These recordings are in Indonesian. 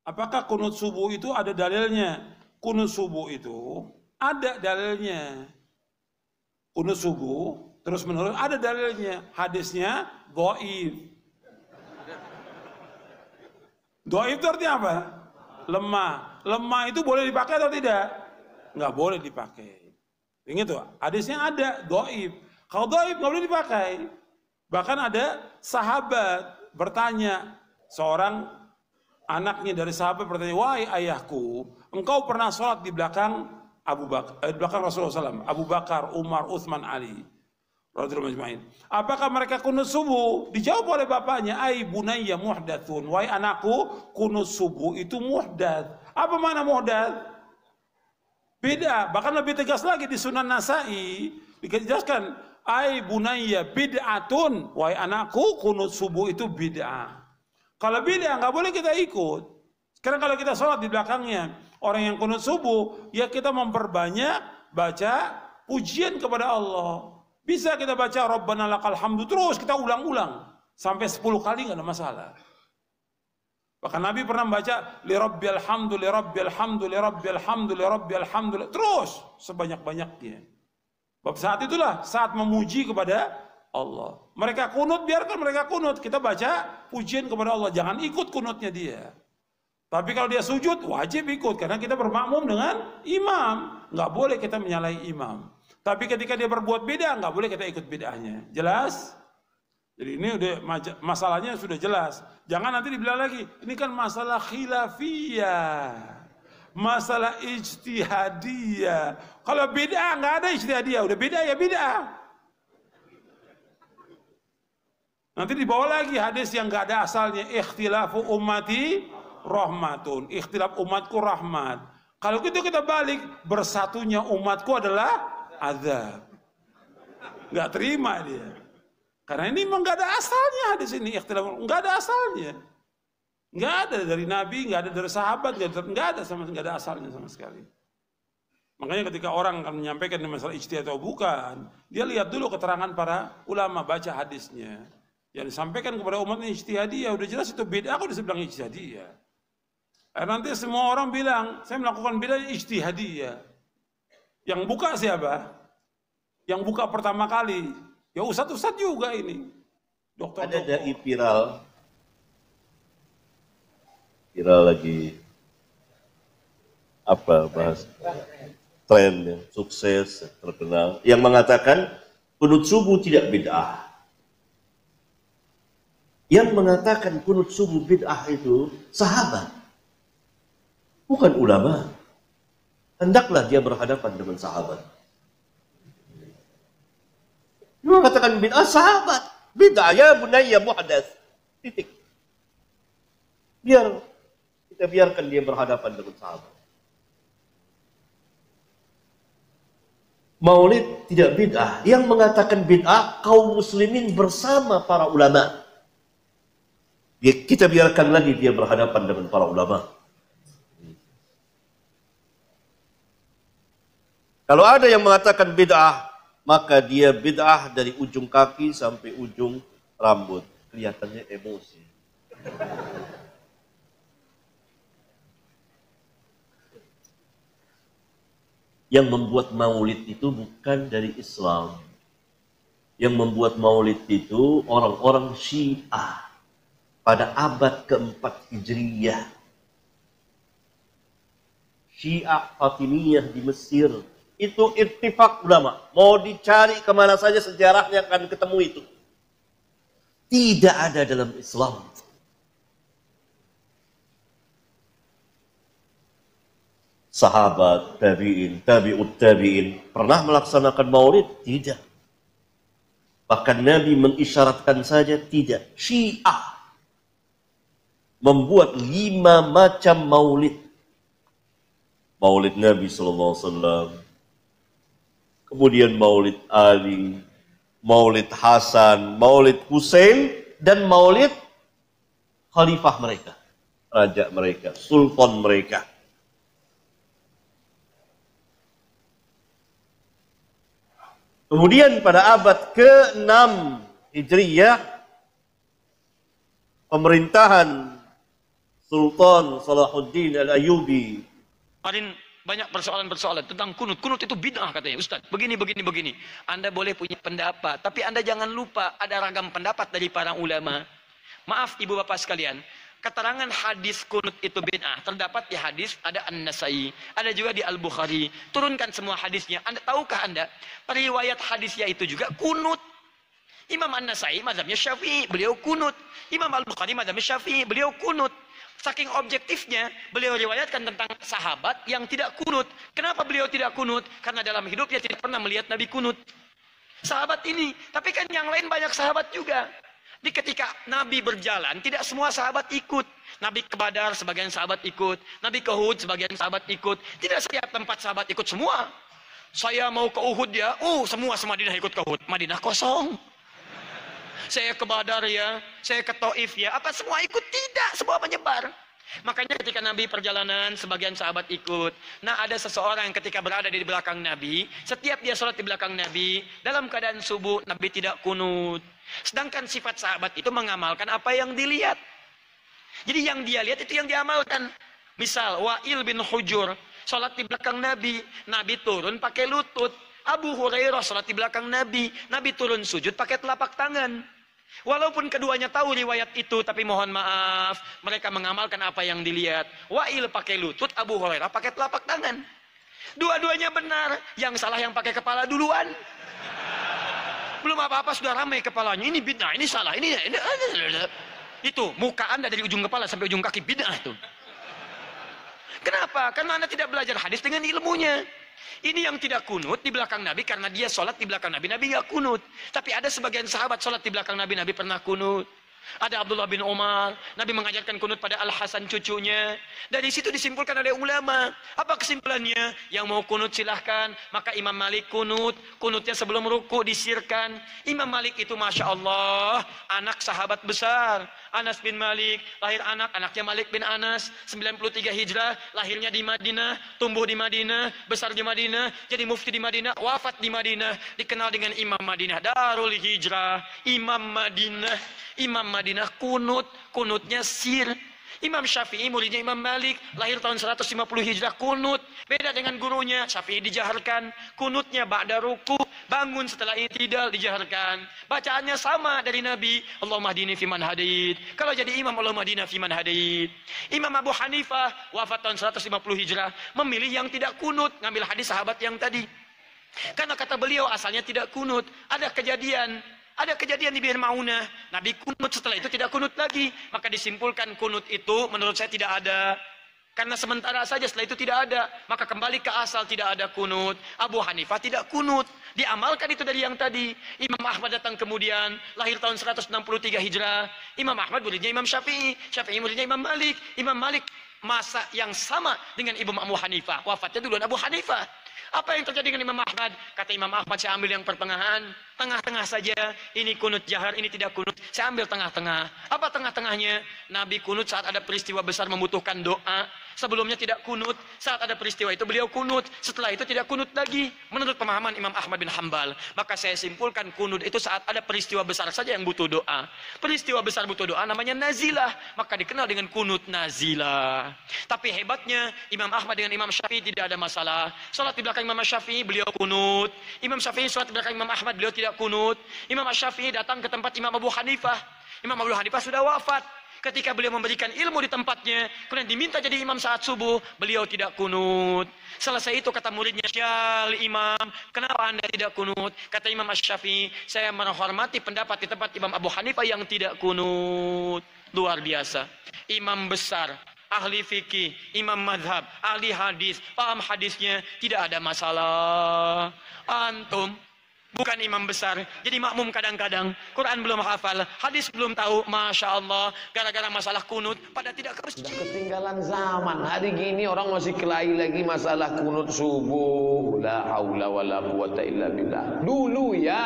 Apakah kunut subuh itu ada dalilnya? Kunut subuh itu ada dalilnya. Kunut subuh terus menerus ada dalilnya. Hadisnya dhaif. Dhaif itu artinya apa? Lemah. Lemah itu boleh dipakai atau tidak? Nggak boleh dipakai. Ingat tuh, hadisnya ada dhaif. Kalau dhaif nggak boleh dipakai. Bahkan ada sahabat bertanya, seorang anaknya dari sahabat bertanya, wahai ayahku, engkau pernah sholat di belakang belakang Rasulullah SAW, Abu Bakar, Umar, Utsman, Ali, radhiyallahu anhum. Apakah mereka kunut subuh? Dijawab oleh bapaknya, ai bunayya muhdatsun, wahai anakku, kunut subuh itu muhdats. Apa makna muhdats? Beda. Bahkan lebih tegas lagi di Sunan Nasai dijelaskan, ai bunayya bid'atun, wahai anakku, kunut subuh itu bid'ah. Kalau bid'ah nggak boleh kita ikut. Sekarang kalau kita sholat di belakangnya orang yang kunut subuh, ya kita memperbanyak baca pujian kepada Allah. Bisa kita baca Rabbana lakal hamdu terus kita ulang-ulang sampai 10 kali nggak ada masalah. Bahkan Nabi pernah membaca li rabbil hamdu li rabbil hamdu li rabbil hamdu li rabbil hamdu terus sebanyak-banyaknya. Bab saat itulah saat memuji kepada Allah. Mereka kunut, biarkan mereka kunut. Kita baca pujian kepada Allah. Jangan ikut kunutnya dia. Tapi kalau dia sujud, wajib ikut. Karena kita bermakmum dengan imam. Nggak boleh kita menyalahi imam. Tapi ketika dia berbuat beda, nggak boleh kita ikut bedanya. Jelas? Jadi ini udah masalahnya sudah jelas. Jangan nanti dibilang lagi, ini kan masalah khilafiyah. Masalah ijtihadiyah. Kalau bid'ah nggak ada ijtihadiyah, udah beda ya bid'ah. Nanti dibawa lagi hadis yang nggak ada asalnya, ikhtilafu ummati rahmatun, ikhtilaf umatku rahmat. Kalau gitu kita balik, bersatunya umatku adalah azab. Nggak terima dia. Karena ini memang nggak ada asalnya hadis ini, ikhtilaf nggak ada asalnya. Nggak ada dari Nabi, nggak ada dari sahabat, nggak ada asalnya sama sekali. Makanya ketika orang akan menyampaikan masalah ijtihad atau bukan, dia lihat dulu keterangan para ulama, baca hadisnya. Yang disampaikan kepada umatnya ijtihadiyah, udah jelas itu beda, aku udah bilang ijtihadiyah. Nanti semua orang bilang, saya melakukan beda ijtihadiyah. Yang buka siapa? Yang buka pertama kali, ya ustadz juga ini. Dokter. Ada dai viral lagi apa bahas tren yang sukses terkenal yang mengatakan kunut subuh tidak bid'ah. Yang mengatakan kunut subuh bid'ah itu sahabat, bukan ulama. Hendaklah dia berhadapan dengan sahabat. Dia mengatakan bid'ah sahabat, bid'ah ya bunayya muhdats. Titik. Kita biarkan dia berhadapan dengan sahabat. Maulid tidak bid'ah. Yang mengatakan bid'ah kaum muslimin bersama para ulama. Kita biarkan lagi dia berhadapan dengan para ulama. Kalau ada yang mengatakan bid'ah, maka dia bid'ah dari ujung kaki sampai ujung rambut. Kelihatannya emosi. Yang membuat maulid itu bukan dari Islam. Yang membuat maulid itu orang-orang Syiah pada abad keempat Hijriyah. Syiah Fatimiyah di Mesir. Itu ittifaq ulama. Mau dicari kemana saja sejarahnya akan ketemu itu. Tidak ada dalam Islam. Sahabat, tabi'in, tabi'ut tabi'in pernah melaksanakan maulid? Tidak. Bahkan Nabi mengisyaratkan saja tidak. Syiah membuat 5 macam maulid. Maulid Nabi SAW, kemudian maulid Ali, maulid Hasan, maulid Husain, dan maulid khalifah mereka, raja mereka, sultan mereka. Kemudian pada abad ke-6 Hijriyah, pemerintahan Sultan Salahuddin Al-Ayyubi. Kemarin banyak persoalan-persoalan tentang kunut. Kunut itu bid'ah katanya, Ustaz. Begini. Anda boleh punya pendapat, tapi Anda jangan lupa ada ragam pendapat dari para ulama. Maaf Ibu Bapak sekalian, keterangan hadis kunut itu bid'ah terdapat di hadis ada An-Nasai, ada juga di Al-Bukhari. Turunkan semua hadisnya. Tahukah Anda, periwayat hadisnya itu juga kunut. Imam An-Nasai mazhabnya Syafi'i, beliau kunut. Imam Al-Bukhari mazhabnya Syafi'i, beliau kunut. Saking objektifnya, beliau riwayatkan tentang sahabat yang tidak kunut. Kenapa beliau tidak kunut? Karena dalam hidupnya tidak pernah melihat Nabi kunut. Sahabat ini, tapi kan yang lain banyak sahabat juga. Di ketika Nabi berjalan, tidak semua sahabat ikut. Nabi ke Badar, sebagian sahabat ikut. Nabi ke Uhud, sebagian sahabat ikut. Tidak setiap tempat sahabat ikut semua. Saya mau ke Uhud ya, semua Madinah ikut ke Uhud. Madinah kosong. Saya ke Badar ya, saya ke Taif ya, apa semua ikut? Tidak, semua menyebar. Makanya ketika Nabi perjalanan, sebagian sahabat ikut. Nah, ada seseorang yang ketika berada di belakang Nabi, setiap dia sholat di belakang Nabi, dalam keadaan subuh, Nabi tidak kunut. Sedangkan sifat sahabat itu mengamalkan apa yang dilihat. Jadi yang dia lihat itu yang diamalkan. Misal, Wa'il bin Hujur, sholat di belakang Nabi, Nabi turun pakai lutut. Abu Hurairah sholat di belakang Nabi, Nabi turun sujud pakai telapak tangan. Walaupun keduanya tahu riwayat itu, tapi mohon maaf, mereka mengamalkan apa yang dilihat. Wa'il pakai lutut, Abu Hurairah pakai telapak tangan. Dua-duanya benar, yang salah yang pakai kepala duluan. Belum apa-apa sudah ramai kepalanya, ini bid'ah, ini salah, ini. Itu, muka Anda dari ujung kepala sampai ujung kaki bid'ah itu. Kenapa? Karena Anda tidak belajar hadis dengan ilmunya. Ini yang tidak kunut di belakang Nabi karena dia sholat di belakang Nabi. Nabi nggak kunut. Tapi ada sebagian sahabat sholat di belakang Nabi. Nabi pernah kunut. Ada Abdullah bin Umar. Nabi mengajarkan kunut pada Al-Hasan cucunya. Dari situ disimpulkan oleh ulama. Apa kesimpulannya? Yang mau kunut silahkan. Maka Imam Malik kunut. Kunutnya sebelum ruku disirkan. Imam Malik itu Masya Allah. Anak sahabat besar. Anas bin Malik. Lahir anaknya Malik bin Anas. 93 Hijrah. Lahirnya di Madinah. Tumbuh di Madinah. Besar di Madinah. Jadi mufti di Madinah. Wafat di Madinah. Dikenal dengan Imam Madinah. Darul Hijrah. Imam Madinah. Imam Madinah kunut, kunutnya sir. Imam Syafi'i muridnya Imam Malik, lahir tahun 150 Hijrah kunut. Beda dengan gurunya, Syafi'i dijaharkan. Kunutnya ba'da ruku, bangun setelah i'tidal dijaharkan. Bacaannya sama dari Nabi, Allahumma hdini fiman hadait. Kalau jadi imam, Allahumma hdina fiman hadait. Imam Abu Hanifah wafat tahun 150 Hijrah, memilih yang tidak kunut, ngambil hadis sahabat yang tadi. Karena kata beliau asalnya tidak kunut. Ada kejadian di Bir Maunah, Nabi kunut, setelah itu tidak kunut lagi. Maka disimpulkan kunut itu menurut saya tidak ada. Karena sementara saja, setelah itu tidak ada. Maka kembali ke asal, tidak ada kunut. Abu Hanifah tidak kunut. Diamalkan itu dari yang tadi. Imam Ahmad datang kemudian, lahir tahun 163 Hijrah. Imam Ahmad muridnya Imam Syafi'i. Syafi'i muridnya Imam Malik. Imam Malik masa yang sama dengan Imam Abu Hanifah. Wafatnya duluan Abu Hanifah. Apa yang terjadi dengan Imam Ahmad? Kata Imam Ahmad, saya ambil yang pertengahan. Tengah-tengah saja. Ini kunut jahar, ini tidak kunut. Saya ambil tengah-tengah. Apa tengah-tengahnya? Nabi kunut saat ada peristiwa besar membutuhkan doa. Sebelumnya tidak kunut. Saat ada peristiwa itu beliau kunut. Setelah itu tidak kunut lagi. Menurut pemahaman Imam Ahmad bin Hanbal. Maka saya simpulkan kunut itu saat ada peristiwa besar saja yang butuh doa. Peristiwa besar butuh doa namanya nazilah. Maka dikenal dengan kunut nazilah. Tapi hebatnya Imam Ahmad dengan Imam Syafi'i tidak ada masalah. Salat di belakang Imam Syafi'i beliau kunut. Imam Syafi'i salat di belakang Imam Ahmad beliau tidak kunut. Imam Syafi'i datang ke tempat Imam Abu Hanifah. Imam Abu Hanifah sudah wafat. Ketika beliau memberikan ilmu di tempatnya, kemudian diminta jadi imam saat subuh, beliau tidak kunut. Selesai itu kata muridnya, "Syal Imam, kenapa Anda tidak kunut?" Kata Imam Asy-Syafi'i, "Saya menghormati pendapat di tempat Imam Abu Hanifah yang tidak kunut." Luar biasa. Imam besar, ahli fikih, imam madhab, ahli hadis, paham hadisnya, tidak ada masalah. Antum bukan imam besar, jadi makmum kadang-kadang, Quran belum hafal, hadis belum tahu, Masya Allah, gara-gara masalah kunut, pada tidak ke masjid. Ketinggalan zaman, hari gini orang masih kelahi lagi masalah kunut subuh. La haula wa la quwata illa billah. Dulu ya,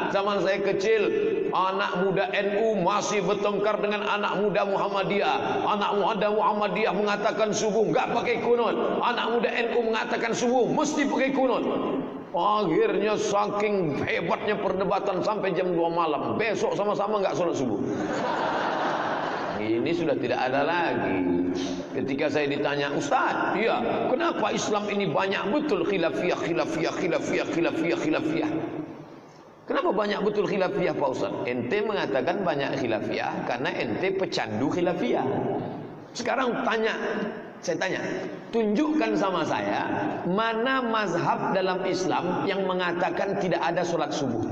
zaman saya kecil, anak muda NU masih bertengkar dengan anak muda Muhammadiyah. Anak muda Muhammadiyah mengatakan subuh nggak pakai kunut. Anak muda NU mengatakan subuh mesti pakai kunut. Akhirnya saking hebatnya perdebatan sampai jam 2 malam. Besok sama-sama nggak sholat subuh. Ini sudah tidak ada lagi. Ketika saya ditanya, Ustaz, iya, kenapa Islam ini banyak betul khilafiyah? Kenapa banyak betul khilafiyah Pak Ustaz? Ente mengatakan banyak khilafiyah karena ente pecandu khilafiyah. Sekarang saya tanya, tunjukkan sama saya mana mazhab dalam Islam yang mengatakan tidak ada sholat subuh.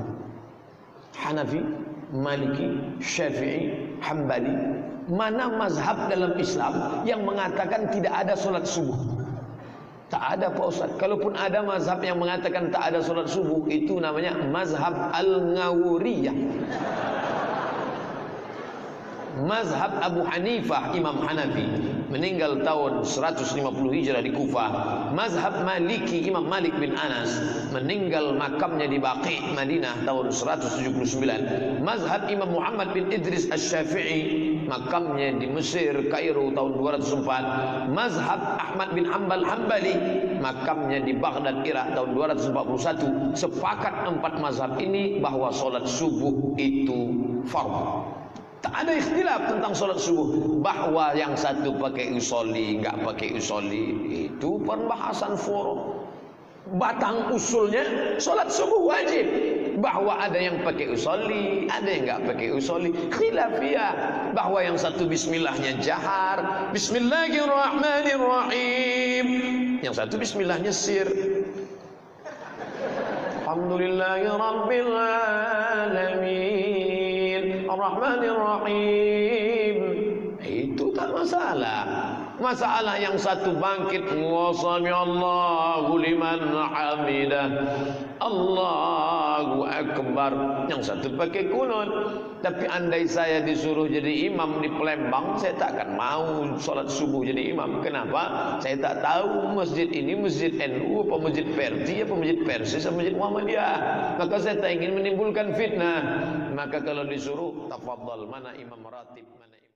Hanafi, Maliki, Syafi'i, Hambali. Mana mazhab dalam Islam yang mengatakan tidak ada sholat subuh? Tak ada Pak Ustaz. Kalaupun ada mazhab yang mengatakan tak ada sholat subuh, itu namanya mazhab Al-Ngawuriyah. Mazhab Abu Hanifah, Imam Hanafi, meninggal tahun 150 Hijrah di Kufah. Mazhab Maliki, Imam Malik bin Anas, meninggal makamnya di Baqi, Madinah tahun 179. Mazhab Imam Muhammad bin Idris Asy-Syafi'i, makamnya di Mesir, Kairo tahun 204. Mazhab Ahmad bin Hanbal Hambali, makamnya di Baghdad, Irak tahun 241. Sepakat 4 mazhab ini bahwa sholat subuh itu fardhu. Tak ada ikhtilaf tentang sholat subuh. Bahwa yang satu pakai usolli, enggak pakai usolli, itu pembahasan forum. Batang usulnya sholat subuh wajib. Bahwa ada yang pakai usolli, ada yang enggak pakai usolli, khilafiyah. Bahwa yang satu bismillahnya jahar, bismillahirrahmanirrahim, yang satu bismillahnya sir. Alhamdulillahirabbil alamin, Ar-Rahmanir-Rahim. Itu tak masalah. Masalah yang satu bangkit, wa sami Allahu liman hamidah, Allahu Akbar, yang satu pakai kunut. Tapi andai saya disuruh jadi imam di Palembang, saya tak akan mau sholat subuh jadi imam. Kenapa? Saya tak tahu masjid ini masjid NU apa masjid Perti apa masjid Persis apa masjid Muhammadiyah. Maka saya tak ingin menimbulkan fitnah. Maka kalau disuruh, tafadhal, mana imam ratib, mana imam